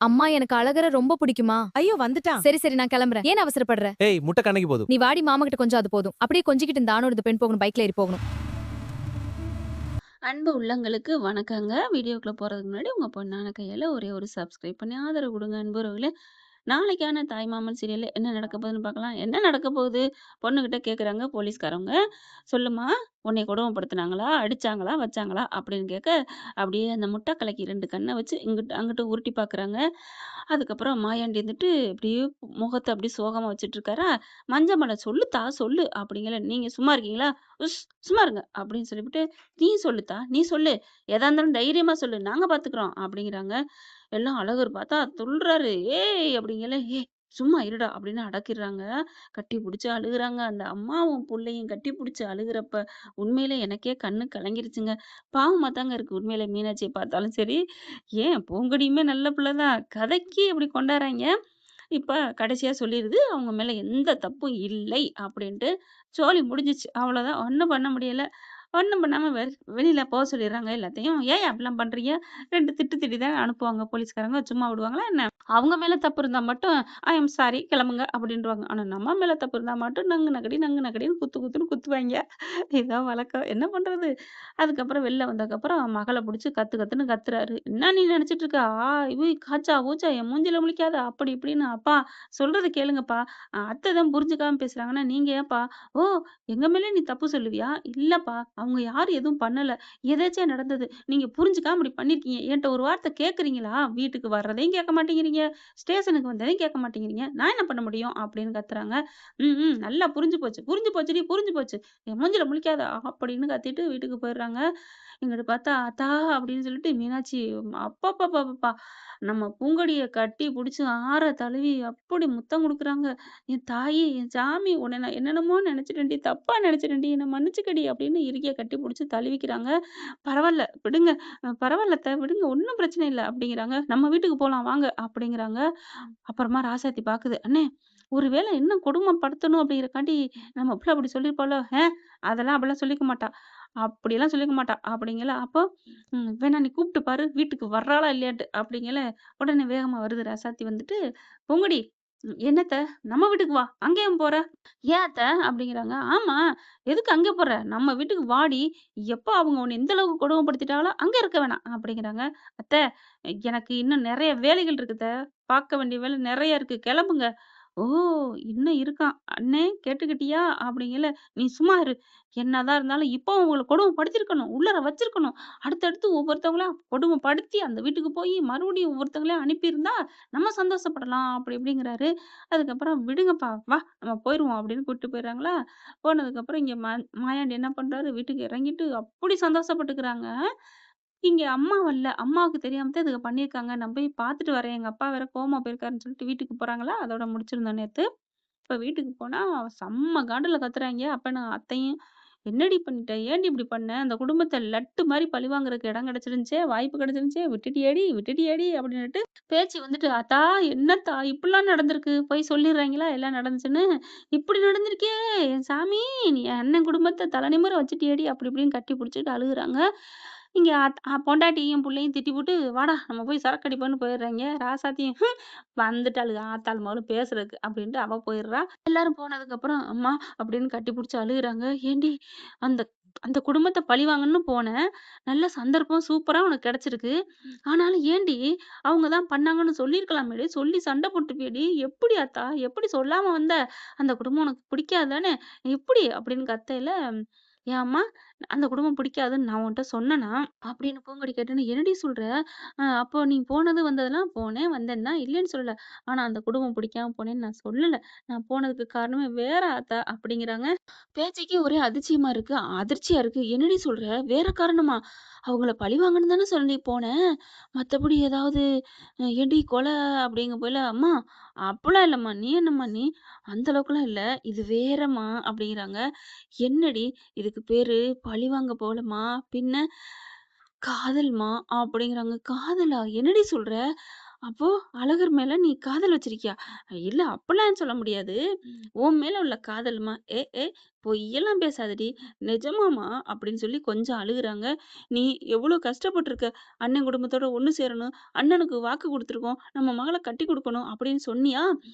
அம்மா எனக்கு அழகர ரொம்ப பிடிக்குமா? ஐயோ வந்துட்டான். சரி சரி நான் கிளம்புறேன். ஏன் அவசரப்படுற? ஏய் முட்டை கண்ணைக்கு போதும். நீ வாடி மாமா கிட்ட கொஞ்சம் அது போதும். அப்படியே கொஞ்சிக்கிட்டு இந்த ஆணோட பெண் போகணும் பைக்ல ஏறி போகணும். அன்பு உள்ளங்களுக்கு வணக்கங்க. வீடியோக்குள்ள போறதுக்கு முன்னாடி உங்க பொண்ணான கையால ஒரே ஒரு சப்ஸ்கிரைப் பண்ணி ஆதரவு குடுங்க அன்புறவுகளே. நாளைக்கான தாய்மாமன் சீரியல்ல என்ன நடக்க போகுதுன்னு பார்க்கலாம். என்ன நடக்க போகுது? பொண்ணுகிட்ட கேட்குறாங்க போலீஸ்காரவங்க. "சொல்லும்மா, உன்னைய கொடுமைப்படுத்துனாங்களா? அடிச்சாங்களா? வச்சாங்களா?" அப்படின்னு கேட்க, அப்படியே அந்த முட்டை கலக்கி 2 கண்ண வச்சு இங்கிட்டு அங்கிட்டு உருட்டி பார்க்குறாங்க. அதுக்கப்புறம் மாயாண்டி இருந்துட்டு அப்படியே முகத்த அப்படியே சோகமா வச்சுட்டுருக்காரா, "மஞ்ச சொல்லுத்தா சொல்லு" அப்படிங்கல. "நீங்க சும்மா இருக்கீங்களா? உஸ் சும்மா இருங்க" அப்படின்னு சொல்லிப்புட்டு, "நீ சொல்லுத்தா, நீ சொல்லு. எதா இருந்தாலும் தைரியமா சொல்லு. நாங்க பார்த்துக்குறோம்" அப்படிங்கிறாங்க. எல்லாம் அழகர் பார்த்தா துள்றாரு. "ஏய்!" அப்படிங்கல. "ஏய் சும்மா இருடா" அப்படின்னு அடக்கிடுறாங்க. கட்டி புடிச்சு அழுகுறாங்க. அந்த அம்மாவும் புள்ளையும் கட்டி புடிச்சு அழுகுறப்ப, உண்மையிலே எனக்கே கண்ணு கலங்கிருச்சுங்க. பாவமா தாங்க இருக்கு உண்மையிலே மீனாட்சிய பார்த்தாலும் சரி. ஏன் பூங்கொடியுமே நல்ல பிள்ளை தான். கதைக்கு இப்படி கொண்டார்றாய்ங்க. இப்ப கடைசியா சொல்லிருது, அவங்க மேல எந்த தப்பும் இல்லை அப்படின்ட்டு. சோலி முடிஞ்சுச்சு. அவ்வளோதான். ஒண்ணும் பண்ண முடியல. ஒண்ணும் பண்ணாம வெளியில போ சொல்லிடுறாங்க எல்லாத்தையும். "ஏன் அப்படிலாம் பண்றீங்க?" 2 திட்டு திட்டி தான் அனுப்புவாங்க போலீஸ்காரங்க. சும்மா விடுவாங்களா என்ன? அவங்க மேல தப்பு இருந்தா மட்டும், "ஐ அம் சாரி கிளம்புங்க" அப்படின்ருவாங்க. ஆனா நம்ம மேல தப்பு இருந்தா மட்டும் நங்கு நக்கடின்னு குத்து குத்துன்னு குத்துவாய்ங்க. இதான் வழக்கம். என்ன பண்றது? அதுக்கப்புறம் வெளில வந்ததுக்கப்புறம் மகள புடிச்சு கத்து கத்துன்னு கத்துறாரு. "என்ன நீ நெனச்சுட்டு இருக்க? காச்சா, ஊச்சா என் மூஞ்சில முழிக்காத" அப்படி இப்படின்னு. "அப்பா சொல்றத கேளுங்கப்பா. அத்தை தான் புரிஞ்சுக்காம பேசுறாங்கன்னா, நீங்க ஏன்ப்பா?" "ஓ! எங்க மேல நீ தப்பு சொல்லுவியா?" "இல்லப்பா. அவங்க யாரும் எதுவும் பண்ணல. எதேர்ச்சையா நடந்தது. நீங்க புரிஞ்சுக்காம இப்படி பண்ணியிருக்கீங்க. என்ட்ட ஒரு வார்த்தை கேட்கறீங்களா? வீட்டுக்கு வர்றதையும் கேட்க மாட்டேங்கிறீங்க. ஸ்டேஷனுக்கு வந்ததையும் கேட்க மாட்டேங்கிறீங்க. நான் என்ன பண்ண முடியும்?" அப்படின்னு கத்துறாங்க. "ம், ம். நல்லா புரிஞ்சு போச்சு. புரிஞ்சு போச்சுடி, புரிஞ்சு போச்சு. என் மூஞ்சில முழிக்காத" அப்படின்னு கத்திட்டு வீட்டுக்கு போயிடுறாங்க. இங்கிட்டு பார்த்தா, "ஆத்தா" அப்படின்னு சொல்லிட்டு மீனாட்சி அப்பப்பப்பப்பா! நம்ம பூங்கொடிய கட்டி புடிச்சு ஆற தழுவி அப்படி முத்தம் குடுக்குறாங்க. "என் தாயி, என் சாமி உன்ன நான் என்னென்னமோ நெனச்சுட்டேன்டி, தப்பா நெனச்சுட்டேன்டி. என்ன மன்னிச்சுக்கடி" அப்படின்னு இறுகிய கட்டி புடிச்சு தழுவிக்கிறாங்க. "பரவால்ல விடுங்க. பரவால்ல அத்த விடுங்க. ஒண்ணும் பிரச்சனை இல்ல" அப்படிங்கிறாங்க. "நம்ம வீட்டுக்கு போலாம் வாங்க" அப்படிங்கிறாங்க. அப்புறமா ராசாத்தி பாக்குது. "அண்ணே, ஒரு வேள இன்னும் கொடுமைப்படுத்தணும் அப்படிங்கிறக்காண்டி நம்ம புள்ள அப்படி சொல்லியிருப்பாளோ?" அதெல்லாம் அப்படிலாம் சொல்லிக்க மாட்டா. அப்படியெல்லாம் சொல்லிக்க மாட்டா" அப்படிங்கல. அப்போ வேணா நீ கூப்பிட்டு பாரு, வீட்டுக்கு வர்றாளா இல்லையான்ட்டு" அப்படிங்கல. உடனே வேகமா வருது ராசாத்தி வந்துட்டு, "பூங்கொடி என்னத்த? நம்ம வீட்டுக்கு வா. அங்க ஏன் போற?" "ஏன் அத்த?" அப்படிங்கிறாங்க. "ஆமா, எதுக்கு அங்க போற? நம்ம வீட்டுக்கு வாடி. எப்ப அவங்க உன்ன எந்த அளவுக்கு கொடுமைப்படுத்திட்டாங்களோ, அங்க இருக்க வேணாம்" அப்படிங்கிறாங்க. "அத்த, எனக்கு இன்னும் நெறைய வேலைகள் இருக்கு அத்த. பார்க்க வேண்டிய வேலை நெறைய இருக்கு. கெளம்புங்க." "ஓ! இன்னும் இருக்கான். அண்ணே கேட்டுக்கிட்டியா?" அப்படிங்கல. "நீ சும்மா இரு. என்னதான் இருந்தாலும் இப்போ உங்கள கொடுமைப்படுத்தியிருக்கணும். உள்ளார வச்சிருக்கணும். அடுத்தடுத்து ஒவ்வொருத்தவங்களா கொடுமைப்படுத்தி அந்த வீட்டுக்கு போயி மறுபடியும் ஒவ்வொருத்தவங்களயா அனுப்பியிருந்தா, நம்ம சந்தோஷப்படலாம்." அப்படி இப்படிங்கிறாரு. அதுக்கப்புறம் "விடுங்கப்பா, வா நம்ம போயிருவோம்" அப்படின்னு கூட்டிட்டு போயிடுறாங்களா. போனதுக்கப்புறம் இங்க மாயாண்டி என்ன பண்றாரு, வீட்டுக்கு இறங்கிட்டு அப்படி சந்தோஷப்பட்டுக்கிறாங்க. இங்க அம்மா வரல. அம்மாவுக்கு தெரியாம தான் இதுக பண்ணியிருக்காங்க. நான் போய் பார்த்துட்டு வரேன். எங்க அப்பா வேற கோவமா போயிருக்காருன்னு சொல்லிட்டு வீட்டுக்கு போறாங்களா, அதோட முடிச்சிருந்தோம் நேத்து. இப்ப வீட்டுக்கு போனா செம்ம காண்டுல கத்துறாய்ங்க. அப்பனும், அத்தையும். "என்னடி பண்ணிட்ட? ஏன்டி இப்படி பண்ண? அந்த குடும்பத்த லட்டு மாரி பழிவாங்குறதுக்கு இடம் கிடைச்சிருந்துச்சே, வாய்ப்பு கிடைச்சிருந்துச்சே, விட்டுட்டியேடி, விட்டுட்டியேடி" அப்படின்னுட்டு பேச்சு வந்துட்டு, "ஆத்தா என்னத்தா இப்படிலாம் நடந்திருக்கு? போய் சொல்லிடுறாய்ங்களா எல்லாம் நடந்துச்சுன்னு? இப்படி நடந்திருக்கே என் சாமி! நீ என் அண்ணன் குடும்பத்த தல நிமிர வச்சுட்டியேடி" அப்படி இப்படின்னு கட்டி புடிச்சுட்டு அழுகுறாங்க. இங்க பொண்டாட்டியும் புள்ளையும் திட்டிப்புட்டு, "வாடா நம்ம போய் சரக்கு அடிப்போம்ன்னு" போயிடுறாய்ங்க. ராசாத்தியும் வந்துட்டாளுக ஆத்தாள் மகளும் பேசுறதுக்கு அப்படின்ட்டு அவ போயிடுறா. எல்லாரும் போனதுக்கப்புறம், "அம்மா" அப்படின்னு கட்டிப்புடிச்சு அழுகுறாங்க. "ஏன்டி அந்த அந்த குடும்பத்த பழிவாங்கன்னு போனேன். நல்ல சந்தர்ப்பம் சூப்பரா உனக்கு கிடைச்சிருக்கு. ஆனாலும் ஏன்டி அவங்க தான் பண்ணாங்கன்னு சொல்லியிருக்கலாமேடி. சொல்லி சண்டை போட்டுருப்பியேடி. எப்படி ஆத்தா? எப்படி சொல்லாம வந்த? அந்த குடும்பம் உனக்கு பிடிக்காது தானே? எப்படி?" அப்படின்னு கத்தையில, "ஏம்மா அந்த குடும்பம் பிடிக்காதுன்னு நான் உன்ட்ட சொன்னனா?" அப்படின்னு பூங்கொடி கேட்டோனே, "என்னடி சொல்ற? அப்போ நீ போனது வந்ததெல்லாம் போனேன், வந்தேன் தான். இல்லைன்னு சொல்லல. ஆனா அந்த குடும்பம் பிடிக்காம போனேன்னு நான் சொல்லல. நான் போனதுக்கு காரணமே வேற ஆத்தா" அப்படிங்கிறாங்க. பேச்சுக்கே ஒரே அதிர்ச்சியா இருக்கு. "என்னடி சொல்ற? வேற காரணமா? அவங்கள பழிவாங்கன்னு தானே சொல்லி போனேன். மத்தபடி ஏதாவது ஏன்டி கொலை அப்படிங்க போல" "அம்மா அப்பலாம் இல்லம்மா. நீ என்னம்மா நீ? அந்த அளவுக்குலாம் இல்ல. இது வேறம்மா" அப்படிங்கிறாங்க. "என்னடி இதுக்கு பேரு பழிவாங்க போலம்மா. பின்ன காதல்மா" அப்படிங்கிறாங்க. "காதலா? என்னடி சொல்ற?" அப்போ அழகர் மேல நீ காதல் வச்சிருக்கியா? இல்ல அப்படிலாம் சொல்ல முடியாது. உன் மேல உள்ள காதல்மா. பொய்யெல்லாம் பேசாதடி. நிஜமாம்மா அப்படின்னு சொல்லி கொஞ்சம் அழுகுறாங்க. நீ எவ்வளோ கஷ்டப்பட்டுருக்க. அண்ணன் குடும்பத்தோட ஒண்ணு சேரணும். அண்ணனுக்கு வாக்கு குடுத்துருக்கோம். நம்ம மகள கட்டி குடுக்கணும் அப்படின்னு சொன்னியா?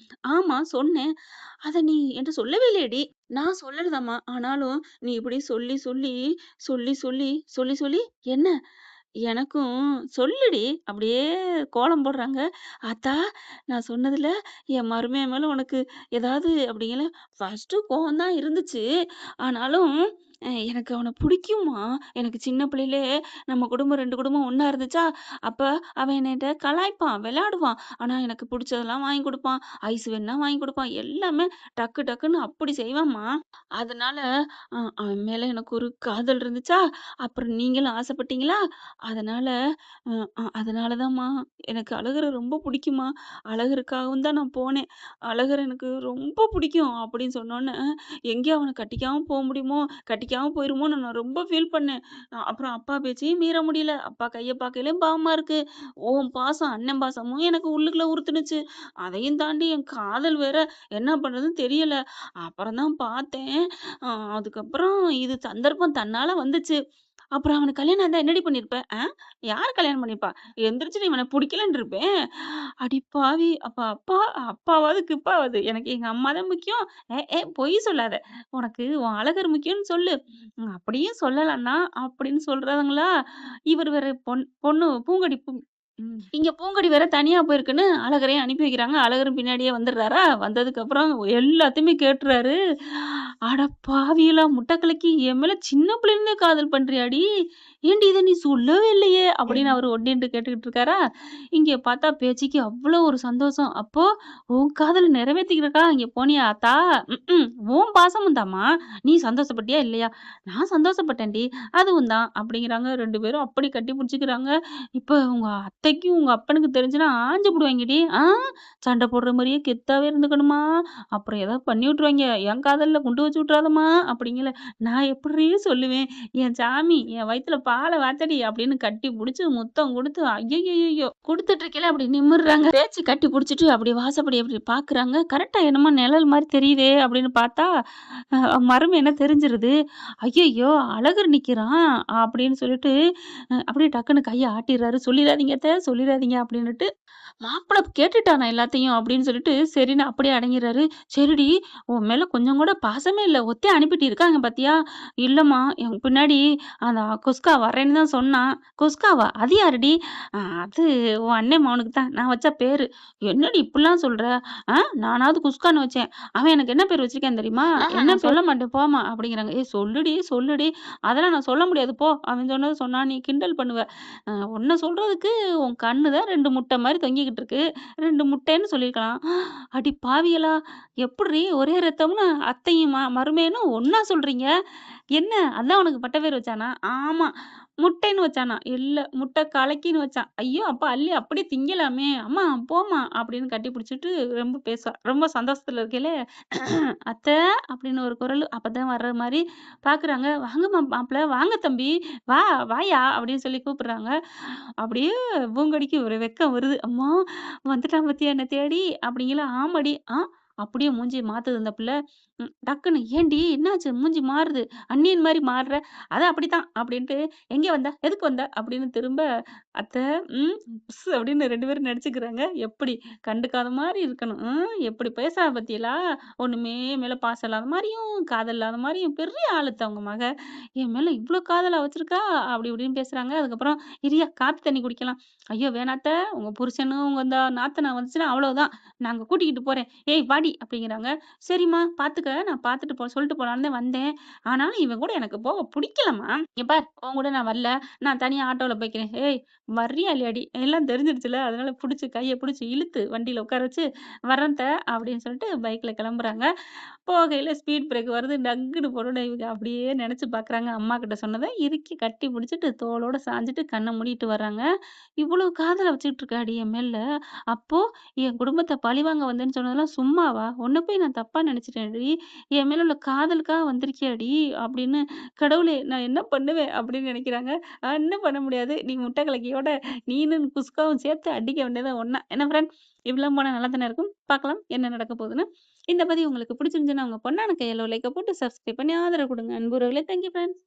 ஆமா சொன்னேன். அத நீ என்ட்ட சொல்லவே இல்லையேடி. நான் சொல்லலதாம்மா. ஆனாலும் நீ இப்படி சொல்லி, சொல்லி, சொல்லி, சொல்லி, சொல்லி, சொல்லி என்ன? எனக்கும் சொல்லுடி அப்படியே கோலம் போடுறாங்க. ஆத்தா நான் சொன்னதுல என் மருமகன் மேல உனக்கு ஏதாவது அப்படிங்கல ஃபர்ஸ்ட்டு கோவம் தான் இருந்துச்சு. ஆனாலும் எனக்கு அவன புடிக்கும்மா. எனக்கு சின்ன பிள்ளையிலே நம்ம குடும்பம் 2 குடும்பம் ஒண்ணா இருந்துச்சா, அப்ப அவன் என்னட்ட கலாய்ப்பான், விளையாடுவான். ஆனா எனக்கு புடிச்சதெல்லாம் வாங்கி குடுப்பான். ஐஸ் வேணுனா வாங்கி குடுப்பான். எல்லாமே டக்கு டக்குன்னு அப்படி செய்வான்ம்மா. அதனால அவன் மேல எனக்கு ஒரு காதல் இருந்துச்சா, அப்புறம் நீங்களும் ஆசைப்பட்டீங்களா? அதனால அ அ அதனால தான்ம்மா எனக்கு அழகர ரொம்ப புடிக்கும்மா. அழகருக்காகவும் தான் நான் போனேன். அழகர எனக்கு ரொம்ப புடிக்கும் அப்படின்னு சொன்னோனே, எங்கேயும் அவன கட்டிக்காம போ முடியுமோ? கட்டிக்காம போயிருமோன்னு நான் ரொம்ப ஃபீல் பண்ணேன். அப்புறம் அப்பா பேச்சையும் மீற முடியல. அப்பா கைய பார்க்கையிலயும் பாவமா இருக்கு. உன் பாசம், அண்ணன் பாசமும் எனக்கு உள்ளுக்குள்ள உறுத்துனுச்சு. அதையும் தாண்டி என் காதல் வேற என்ன பண்றதுன்னு தெரியல. அப்புறம் தான் பார்த்தேன். அ அதுக்கப்புறம் இது சந்தர்ப்பம் தன்னால வந்துச்சு. அப்புறம் அவனுக்கு கல்யாணம் ஆயிருந்தா என்னடி பண்ணியிருப்ப? யார் கல்யாணம் பண்ணிப்பா? எந்திரிச்சு இவன புடிக்கலன்னு இருப்பேன். அடி பாவி! அப்ப அப்பா அப்பாவாவது கிப்பாவாது. எனக்கு எங்க அம்மா தான் முக்கியம். பொய் சொல்லாத. உனக்கு உன் அழகர் முக்கியம்னு சொல்லு. அப்படியும் சொல்லலன்னா அப்படின்னு சொல்றாங்களா? இவர் வேற பொண்ணு பூங்கொடி இங்க பூங்கொடி வேற தனியா போயிருக்குன்னு அழகரையும் அனுப்பி வைக்கிறாங்க. அழகரும் பின்னாடியே வந்துடுறாரா? வந்ததுக்கப்புறம் எல்லாத்தையுமே கேட்டுறாரு. அட பாவிகளா! முட்டை கலக்கி என் மேல சின்ன பிள்ளைலருந்தே காதல் பண்றியாடி? ஏன்டி இத நீ சொல்லவே இல்லையே! அப்படின்னு அவரு ஒண்டின்ட்டு கேட்டுக்கிட்டு இருக்காரா? இங்க பார்த்தா பேச்சுக்கு அவ்ளோ ஒரு சந்தோஷம். அப்போ உன் காதல நிறைவேத்திக்கிறக்கா இங்க போனியா ஆத்தா? ம்ஹ்ம். உன் பாசமும் தாம்மா. நீ சந்தோஷப்பட்டியா இல்லையா? நான் சந்தோஷப்பட்டேன்டி. அதுவும் தான் அப்படிங்கிறாங்க. 2 பேரும் அப்படி கட்டி பிடிச்சுக்கிறாங்க. இப்ப உங்க அத்தைக்கும், உங்க அப்பனுக்கு தெரிஞ்சுனா ஆஞ்சு புடுவாய்ங்கடி. சண்டை போடுற மாரியே கெத்தாவே இருந்துக்கணுமா? அப்புறம் ஏதாவது பண்ணி விட்டுருவாய்ங்க. என் காதல்ல குண்டு வச்சு விட்டுறாதம்மா! அப்படிங்கல. நான் எப்புட்றீ சொல்லுவேன்? என் சாமி என் வயித்துல பால வாத்தடி அப்படின்னு கட்டி புடிச்சு முத்தம் குடுத்து ஐய்யய்யய்யோ! குடுத்துட்டு இருக்கையில அப்படி நிமிர்றாங்க. தேய்ச்சு கட்டி புடிச்சுட்டு அப்படி வாசப்படி அப்படி பார்க்குறாங்க. கரெக்ட்டா என்னமோ நிழல் மாரி தெரியுதே அப்படின்னு பார்த்தா, மருமக என்ன தெரிஞ்சிருது. ஐயய்யோ! அழகர் நிக்கிறான் அப்படின்னு சொல்லிட்டு, அப்படியே டக்குனு கைய ஆட்டிர்றாரு. சொல்லிறாதீங்க அத்த, சொல்லிறாதீங்க அப்படின்னுட்டு. மாப்பிள கேட்டுட்டானா எல்லாத்தையும் அப்படின்னு சொல்லிட்டு, சரின்னு அப்படியே அடங்கிர்றாரு. சரிடி, உன் மேல கொஞ்சம் கூட பாசமே இல்ல. ஒத்தையா அனுப்பிட்டு இருக்காங்க பாத்தியா? இல்லம்மா, என் பின்னாடி அந்த குஸ்கா வரேன்னு தான் சொன்னான். குஸ்காவா? அது யாருடி? அது உன் அண்ணன் மவனுக்கு தான். நான் வச்ச பேரு. என்னடி இப்படிலாம் சொல்ற? நானாவது குஸ்கான்னு வச்சேன். அவன் எனக்கு என்ன பேர் வச்சிருக்கான் தெரியுமா? என்ன நான் சொல்ல மாட்டேன் போம்மா அப்படிங்கிறாங்க. ஏய் சொல்லுடி, சொல்லுடி. அதெல்லாம் நான் சொல்ல முடியாது போ. அவன் சொன்னது சொன்னா நீ கிண்டல் பண்ணுவ. உன்ன சொல்றதுக்கு உன் கண்ணு தான் 2 முட்டை மாரி தொங்கிக்கிட்டு இருக்கு. 2 முட்டைன்னு சொல்லியிருக்கலாம். அடி பாவிகளா! எப்புட்றீ ஒரே ரத்தம்னு அத்தையும் மருமகனும் ஒண்ணா சொல்றீங்க? என்ன அதான் உனக்கு பட்ட பேர் வச்சானா? ஆமா. முட்டைன்னு வச்சானா? இல்ல முட்டை கலக்கின்னு வச்சான். ஐயோ! அப்ப அள்ளி அப்படியே திங்கலாமே! அம்மா போம்மா அப்படின்னு கட்டி பிடிச்சுட்டு ரொம்ப பேசுவா. ரொம்ப சந்தோஷத்துல இருக்கையில, அத்த அப்படின்னு ஒரு குரலு அப்பதான் வர்ற மாரி பாக்குறாங்க. வாங்க மாப்ள, வாங்க தம்பி, வா வாயா அப்படின்னு சொல்லி கூப்பிடுறாங்க. அப்படியே பூங்கொடிக்கு ஒரு வெக்கம் வருது. அம்மா வந்துட்டான் பாத்தியா என்ன தேடி? அப்படிங்களா? ஆமாடி. அப்படியே மூஞ்சிய மாத்துது அந்த பிள்ள. டக்குன்னு ஏன்டி என்னாச்சு? மூஞ்சி மாறுது. அந்நியன் மாரி மாறுற. அது அப்படித்தான் அப்படின்ட்டு, எங்க வந்த? எதுக்கு வந்த? அப்படின்னு திரும்ப, அத்த ம் புஸ் அப்படின்னு 2 பேரும் நடிச்சுக்கிறாங்க. எப்படி? கண்டுக்காத மாரி இருக்கணும். எப்படி பேசுறா பாத்தீகளா? ஒண்ணுமே மேல பாசம் இல்லாத மாரியும், காதல் இல்லாத மாரியும் பெரிய ஆளுத்த உங்க மக. என் மேல இவ்ளோ காதலா வச்சிருக்கா? அப்படி இப்படின்னு பேசுறாங்க. அதுக்கப்புறம் இருயா காப்பி தண்ணி குடிக்கலாம். ஐயோ! வேணாத்த. உங்க புருஷனும், உங்க இந்த நாத்தனார் வந்துச்சுன்னா அவ்வளோதான். நாங்க கூட்டிக்கிட்டு போறேன். ஏய் வாடி அப்படிங்கிறாங்க. சரிம்மா பார்த்துக்க. நான் பார்த்துட்டு சொல்லிட்டு போலான்னு தான் வந்தேன். ஆனாலும் இவன் கூட எனக்கு போக புடிக்கலம்மா. இங்க பார் உன் கூட நான் வரல. நான் தனியா ஆட்டோல போய்க்கிறேன். ஏய் வர்றியா இல்லையாடி? எல்லாம் தெரிஞ்சிருச்சுல. அதனால புடிச்சு கைய புடிச்சு இழுத்து வண்டியில உட்கார வச்சு, வரேன் அப்படின்னு சொல்லிட்டு பைக்ல கிளம்புறாங்க. போகையில ஸ்பீட் பிரேக் வருது. டக்குன்னு போனோனே இவங்க அப்படியே நெனச்சு பார்க்குறாங்க. அம்மாகிட்ட சொன்னத இறுக்கி கட்டி பிடிச்சுட்டு, தோளோட சாஞ்சுட்டு, கண்ண மூடிட்டு வர்றாங்க. "இவ்வளோ காதல வச்சுக்கிட்டு இருக்காடி என் மேல. அப்போ என் குடும்பத்த பழிவாங்க வந்தேன்னு சொன்னதெல்லாம் சும்மாவா? வந்திருக்கவா? உன்ன போய் நான் தப்பா நெனச்சுட்டேன்டி. என் மேல உள்ள காதலுக்காக வந்திருக்கியாடி?" அப்படின்னு கடவுளே! நான் என்ன பண்ணுவேன்? அப்படின்னு நெனைக்கிறாங்க. ஒண்ணும் பண்ண முடியாது. நீ முட்டை கலக்கியோட நீனும் குஸ்காவும் சேர்த்து அடிக்க வேண்டியது ஒண்ணா. என்ன ஃப்ரெண்ட்? இப்படிலாம் போனா நல்லா தானே இருக்கும். பார்க்கலாம் என்ன நடக்க போகுதுன்னு. இந்த பதிவு உங்களுக்கு பிடிச்சிருந்துச்சுன்னா, உங்க பொண்ணான கையால ஒரு லைக்க போட்டு சப்ஸ்கிரைப் பண்ணி ஆதரவு குடுங்க. அன்பு உறவுகளே! Thank you friends.